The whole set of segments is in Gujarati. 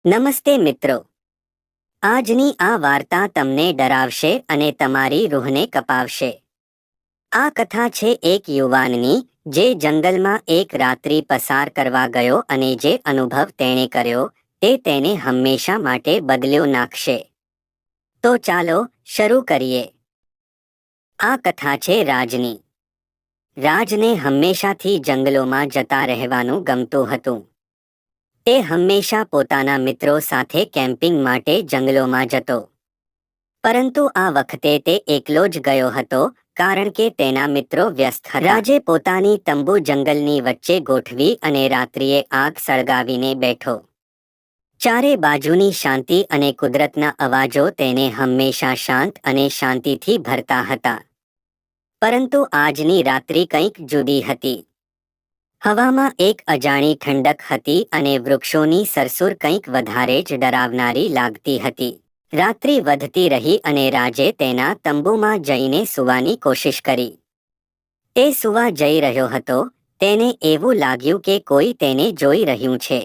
નમસ્તે મિત્રો, આજની આ વાર્તા તમને ડરાવશે અને તમારી રૂહને કપાવશે. આ કથા છે એક યુવાનની જે જંગલમાં એક રાત્રિ પસાર કરવા ગયો અને જે અનુભવ તેણે કર્યો તે તેને હંમેશા માટે બદલ્યો નાખશે. તો ચાલો શરૂ કરીએ. આ કથા છે રાજની. રાજને હંમેશાથી જંગલોમાં જતા રહેવાનું ગમતું હતું. તે હંમેશા પોતાના મિત્રો સાથે કેમ્પિંગ માટે જંગલોમાં જતો. પરંતુ આ વખતે તે એકલો જ ગયો હતો કારણ કે તેના મિત્રો વ્યસ્ત હતા. રાજે પોતાની તંબુ જંગલની વચ્ચે ગોઠવી અને રાત્રિએ આગ સળગાવીને બેઠો. ચારે બાજુની શાંતિ અને કુદરતના અવાજો તેને હંમેશા શાંત અને શાંતિથી ભરતા હતા. પરંતુ આજની રાત્રિ કંઈક જુદી હતી. હવામાં એક અજાણી ઠંડક હતી અને વૃક્ષોની સરસુર કંઈક વધારે જ ડરાવનારી લાગતી હતી. રાત્રિ વધતી રહી અને રાજે તેના તંબુમાં જઈને સૂવાની કોશિશ કરી. તે સૂવા જઈ રહ્યો હતો. તેને એવું લાગ્યું કે કોઈ તેને જોઈ રહ્યું છે.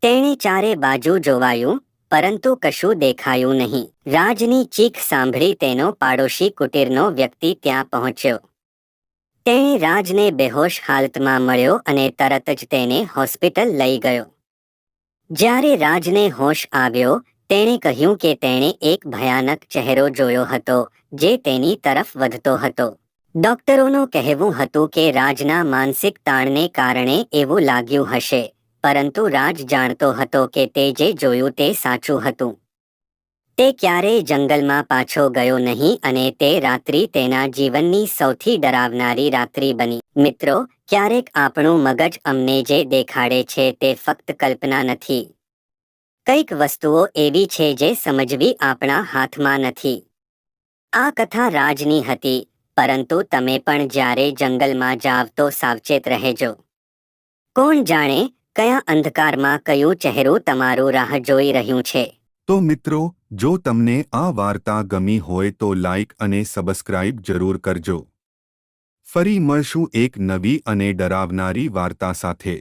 તેણે ચારે બાજુ જોવાયું, પરંતુ કશું દેખાયું નહીં. રાજની ચીખ સાંભળી તેનો પાડોશી કુટીરનો વ્યક્તિ ત્યાં પહોંચ્યો. તેણે રાજને બેહોશ હાલતમાં મળ્યો અને તરત જ તેને હોસ્પિટલ લઈ ગયો. જ્યારે રાજને હોશ આવ્યો, તેણે કહ્યું કે તેણે એક ભયાનક ચહેરો જોયો હતો જે તેની તરફ વધતો હતો. ડોક્ટરોનું કહેવું હતું કે રાજના માનસિક તાણને કારણે એવું લાગ્યું હશે, પરંતુ રાજ જાણતો હતો કે તે જે જોયું તે સાચું હતું. તે ક્યારેય જંગલમાં પાછો ગયો નહીં અને તે રાત્રિ તેના જીવનની સૌથી ડરાવનારી રાત્રિ બની. મિત્રો, ક્યારેક આપણું મગજ અમને જે દેખાડે છે તે ફક્ત કલ્પના નથી. કંઈક વસ્તુઓ એવી છે જે સમજવી આપણા હાથમાં નથી. આ કથા રાજની હતી, પરંતુ તમે પણ જ્યારે જંગલમાં જાવ તો સાવચેત રહેજો. કોણ જાણે કયા અંધકારમાં કયું ચહેરું તમારું રાહ જોઈ રહ્યું છે. તો મિત્રો, જો તમને આ વાર્તા ગમી હોય તો લાઇક અને સબસ્ક્રાઇબ જરૂર કરજો. ફરી મળશું એક નવી અને ડરાવનારી વાર્તા સાથે.